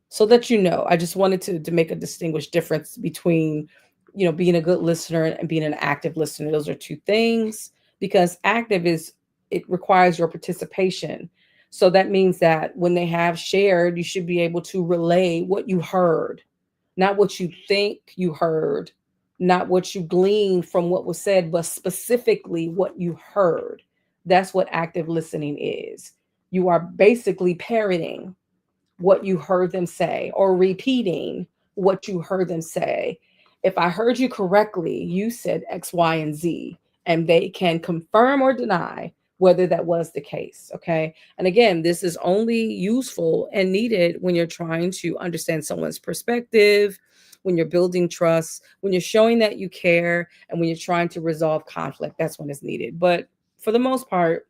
S2: So that you know, I just wanted to make a distinguished difference between, you know, being a good listener and being an active listener. Those are two things, because active is, it requires your participation. So that means that when they have shared, you should be able to relay what you heard, not what you think you heard, not what you gleaned from what was said, but specifically what you heard. That's what active listening is. You are basically parroting what you heard them say or repeating what you heard them say. If I heard you correctly, you said X, Y, and Z, and they can confirm or deny whether that was the case. Okay. And again, this is only useful and needed when you're trying to understand someone's perspective, when you're building trust, when you're showing that you care, and when you're trying to resolve conflict. That's when it's needed. But for the most part,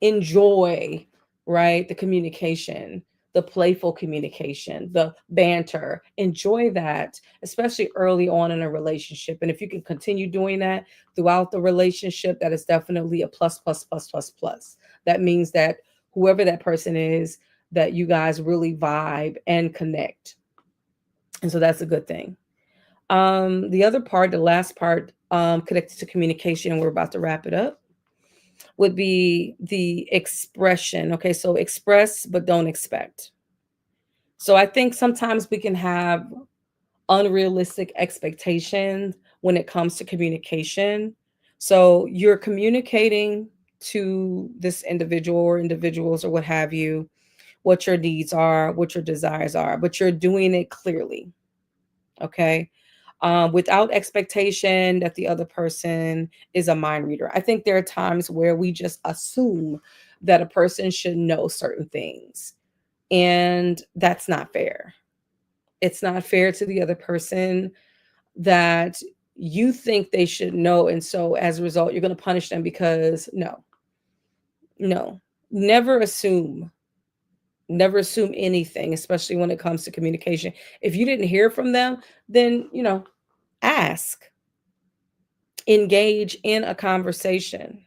S2: enjoy, right? The communication, the playful communication, the banter. Enjoy that, especially early on in a relationship. And if you can continue doing that throughout the relationship, that is definitely a plus, plus, plus, plus, plus. That means that whoever that person is, that you guys really vibe and connect. And so that's a good thing. The other part, the last part, connected to communication, we're about to wrap it up, would be the expression. Okay, so express but don't expect. So I think sometimes we can have unrealistic expectations when it comes to communication. So you're communicating to this individual or individuals or what have you, what your needs are, what your desires are, but you're doing it clearly. Okay. Without expectation that the other person is a mind reader. I think there are times where we just assume that a person should know certain things, and that's not fair. It's not fair to the other person that you think they should know. And so as a result, you're going to punish them because no, no, never assume. Never assume anything, especially when it comes to communication. If you didn't hear from them, then, ask, engage in a conversation.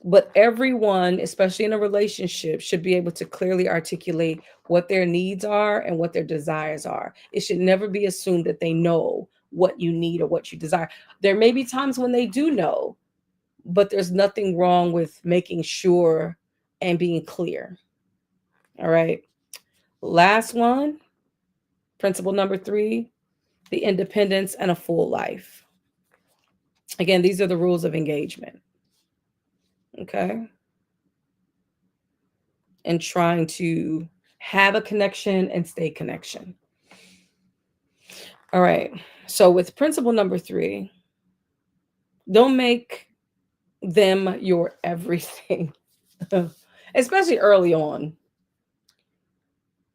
S2: But everyone, especially in a relationship, should be able to clearly articulate what their needs are and what their desires are. It should never be assumed that they know what you need or what you desire. There may be times when they do know, but there's nothing wrong with making sure and being clear. All right. Last one, principle number 3, the independence and a full life. Again, these are the rules of engagement. Okay. And trying to have a connection and stay connection. All right. So with principle number 3, don't make them your everything, especially early on.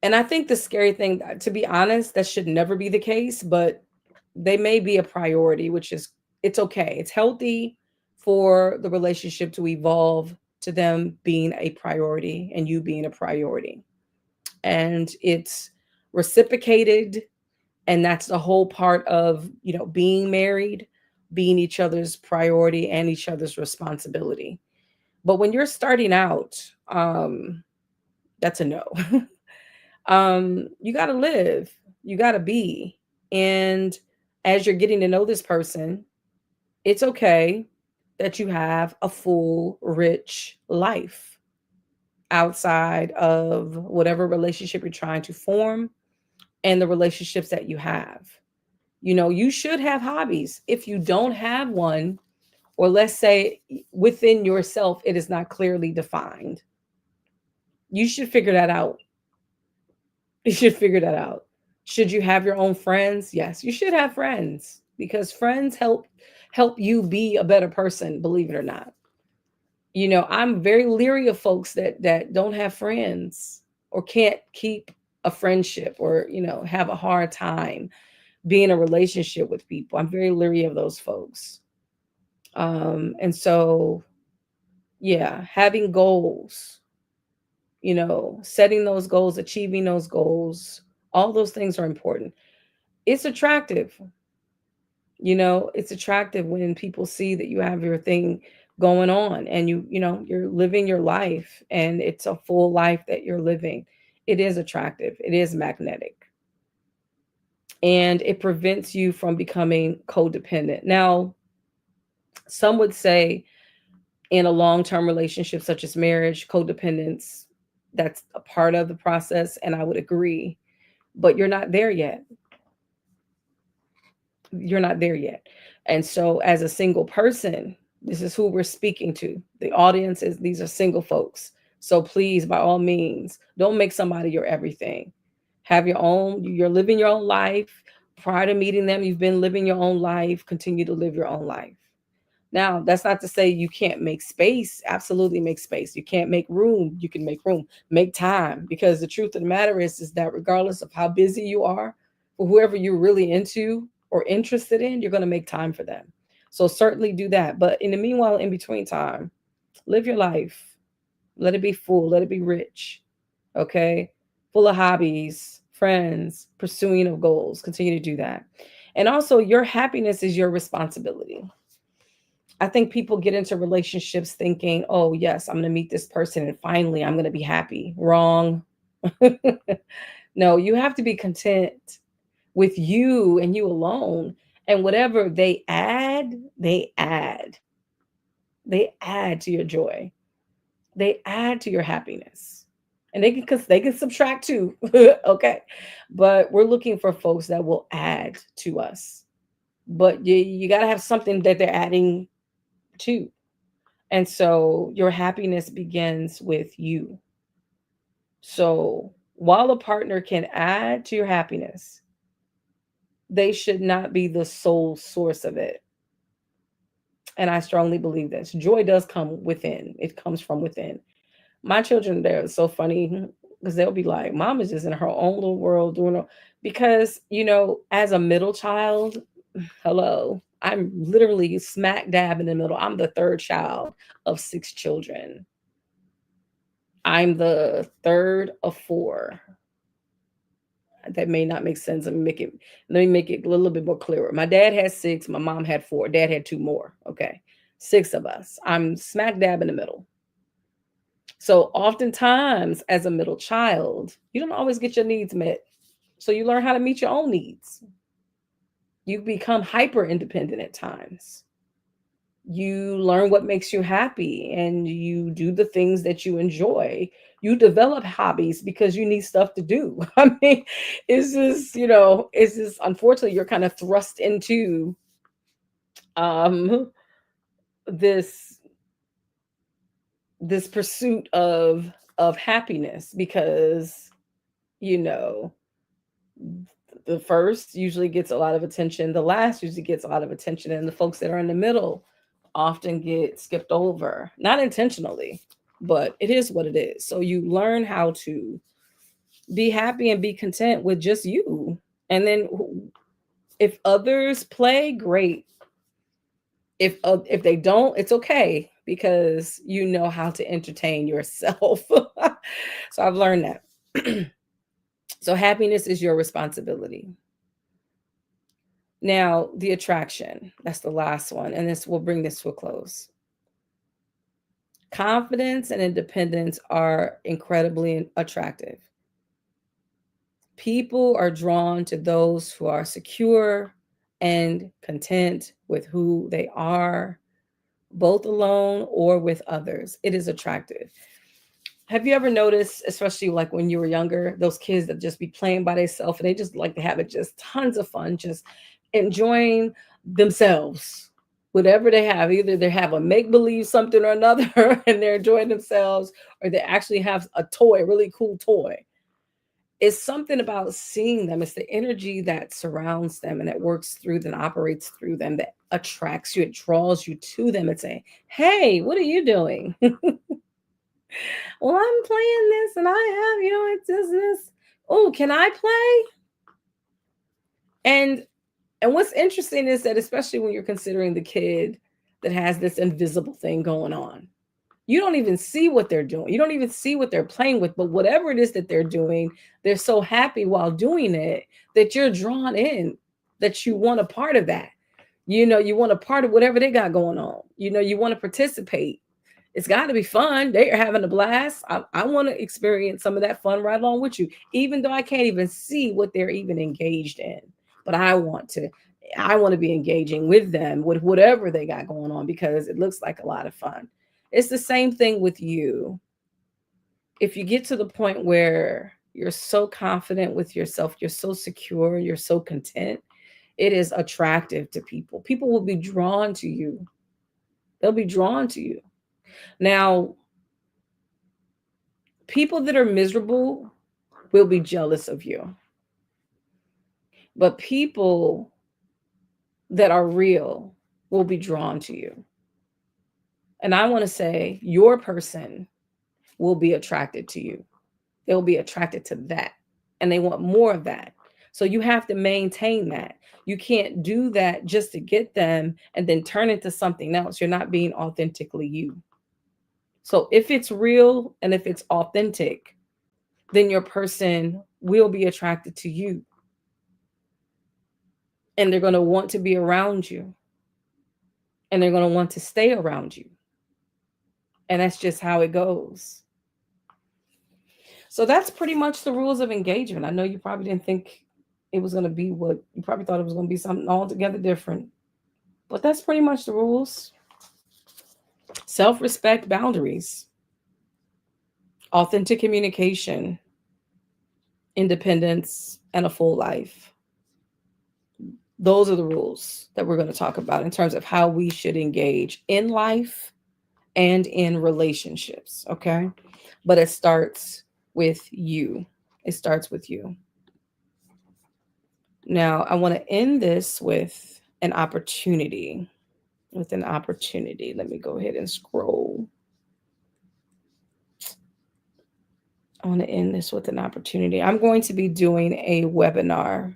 S2: And I think the scary thing, to be honest, that should never be the case, but they may be a priority, which is, it's okay. It's healthy for the relationship to evolve to them being a priority and you being a priority. And it's reciprocated, and that's the whole part of, being married, being each other's priority and each other's responsibility. But when you're starting out, that's a no. You got to live, you got to be. And as you're getting to know this person, it's okay that you have a full, rich life outside of whatever relationship you're trying to form and the relationships that you have. You should have hobbies. If you don't have one, or let's say within yourself, it is not clearly defined, you should figure that out. You should figure that out. Should you have your own friends? Yes, you should have friends, because friends help you be a better person, believe it or not. I'm very leery of folks that don't have friends or can't keep a friendship, or have a hard time being in a relationship with people. I'm very leery of those folks. And so, yeah, having goals, setting those goals, achieving those goals, all those things are important. It's attractive. It's attractive when people see that you have your thing going on, and you're living your life, and it's a full life that you're living. It is attractive. It is magnetic. And it prevents you from becoming codependent. Now, some would say in a long-term relationship such as marriage, codependence, that's a part of the process, and I would agree, but you're not there yet. You're not there yet. And so as a single person, this is who we're speaking to. The audience is, these are single folks. So please, by all means, don't make somebody your everything. Have your own, you're living your own life. Prior to meeting them, you've been living your own life. Continue to live your own life. Now, that's not to say you can't make space. Absolutely make space. You can't make room. You can make room. Make time, because the truth of the matter is that regardless of how busy you are, for whoever you're really into or interested in, you're going to make time for them. So certainly do that. But in the meanwhile, in between time, live your life. Let it be full. Let it be rich. Okay? Full of hobbies, friends, pursuing of goals. Continue to do that. And also, your happiness is your responsibility. I think people get into relationships thinking, oh, yes, I'm going to meet this person and finally I'm going to be happy. Wrong. No, you have to be content with you and you alone. And whatever they add, they add to your joy, they add to your happiness. And they can subtract too. Okay. But we're looking for folks that will add to us. But you got to have something that they're adding to. And so your happiness begins with you. So while a partner can add to your happiness, they should not be the sole source of it. And I strongly believe this. Joy does come within, it comes from within. My children, they're so funny because they'll be like, Mom is just in her own little world doing it. Because, as a middle child, hello, I'm literally smack dab in the middle. I'm the third child of six children. I'm the third of four. That may not make sense. Let me make it a little bit more clearer. My dad had six, my mom had four, dad had two more. Okay. Six of us. I'm smack dab in the middle. So oftentimes as a middle child, you don't always get your needs met. So you learn how to meet your own needs. You become hyper independent at times. You learn what makes you happy and you do the things that you enjoy. You develop hobbies because you need stuff to do. I mean, it's just unfortunately you're kind of thrust into um this this pursuit of happiness because you know the first usually gets a lot of attention, the last usually gets a lot of attention, and the folks that are in the middle often get skipped over, not intentionally, but it is what it is. So you learn how to be happy and be content with just you. And then if others play, great. If they don't, it's okay because you know how to entertain yourself. So I've learned that. So happiness is your responsibility. Now, the attraction, that's the last one, and this will bring this to a close. Confidence and independence are incredibly attractive. People are drawn to those who are secure and content with who they are, both alone or with others. It is attractive. Have you ever noticed, especially like when you were younger, those kids that just be playing by themselves and they just like to have it just tons of fun, just enjoying themselves? Whatever they have, either they have a make believe something or another and they're enjoying themselves, or they actually have a toy, a really cool toy. It's something about seeing them. It's the energy that surrounds them and that works through them, operates through them, that attracts you. It draws you to them and say, hey, what are you doing? Well, I'm playing this and I have, it's this. Oh, can I play? And what's interesting is that especially when you're considering the kid that has this invisible thing going on, you don't even see what they're doing. You don't even see what they're playing with, but whatever it is that they're doing, they're so happy while doing it that you're drawn in, that you want a part of that. You want a part of whatever they got going on. You want to participate. It's got to be fun. They are having a blast. I want to experience some of that fun right along with you, even though I can't even see what they're even engaged in. But I want to be engaging with them with whatever they got going on because it looks like a lot of fun. It's the same thing with you. If you get to the point where you're so confident with yourself, you're so secure, you're so content, it is attractive to people. People will be drawn to you. They'll be drawn to you. Now, people that are miserable will be jealous of you. But people that are real will be drawn to you. And I want to say your person will be attracted to you. They'll be attracted to that and they want more of that. So you have to maintain that. You can't do that just to get them and then turn into something else. You're not being authentically you. So if it's real and if it's authentic, then your person will be attracted to you and they're going to want to be around you and they're going to want to stay around you. And that's just how it goes. So that's pretty much the rules of engagement. I know you probably didn't think it was going to be what you probably thought it was going to be something altogether different, but that's pretty much the rules. Self respect, boundaries, authentic communication, independence, and a full life. Those are the rules that we're going to talk about in terms of how we should engage in life and in relationships. Okay. But it starts with you. It starts with you. Now, I want to end this with an opportunity. With an opportunity. Let me go ahead and scroll. I want to end this with an opportunity. I'm going to be doing a webinar.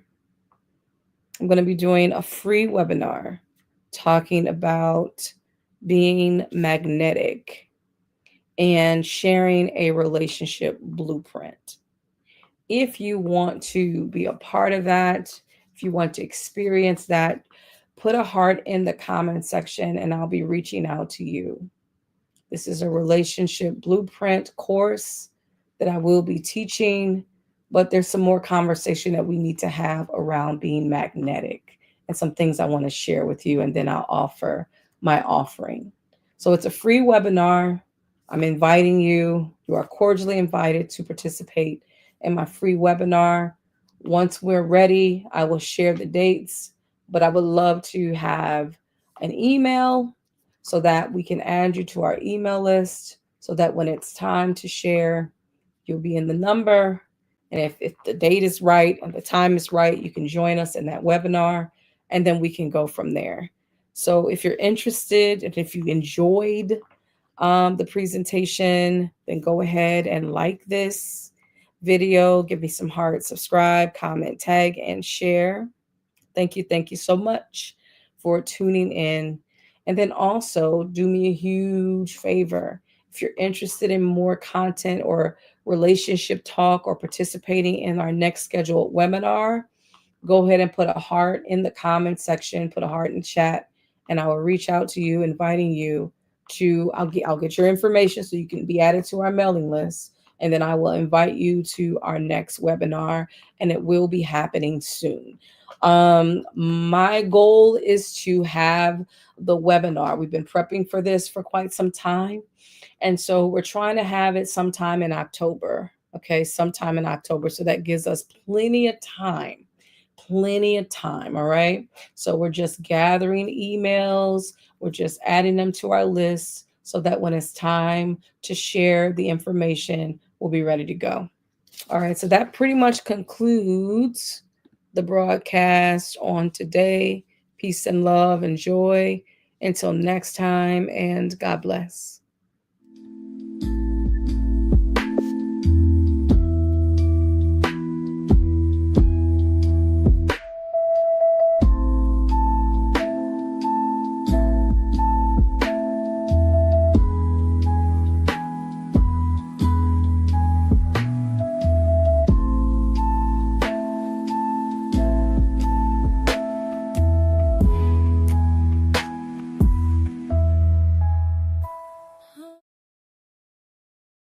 S2: I'm going to be doing a free webinar talking about being magnetic and sharing a relationship blueprint. If you want to be a part of that, if you want to experience that, put a heart in the comment section and I'll be reaching out to you. This is a relationship blueprint course that I will be teaching, but there's some more conversation that we need to have around being magnetic and some things I want to share with you, and then I'll offer my offering. So it's a free webinar. I'm inviting you. You are cordially invited to participate in my free webinar. Once we're ready, I will share the dates, but I would love to have an email so that we can add you to our email list so that when it's time to share, you'll be in the number. And if the date is right and the time is right, you can join us in that webinar and then we can go from there. So if you're interested and if you enjoyed the presentation, then go ahead and like this video, give me some hearts, subscribe, comment, tag, and share. Thank you. Thank you so much for tuning in. And then also do me a huge favor. If you're interested in more content or relationship talk or participating in our next scheduled webinar, go ahead and put a heart in the comment section, put a heart in chat, and I will reach out to you, inviting you to, I'll get your information so you can be added to our mailing list. And then I will invite you to our next webinar, and it will be happening soon. My goal is to have the webinar. We've been prepping for this for quite some time. And so we're trying to have it sometime in October. Okay, sometime in October. So that gives us plenty of time. Plenty of time. All right. So we're just gathering emails. We're just adding them to our list so that when it's time to share the information, we'll be ready to go. All right. So that pretty much concludes the broadcast on today. Peace and love and joy. Until next time, and God bless.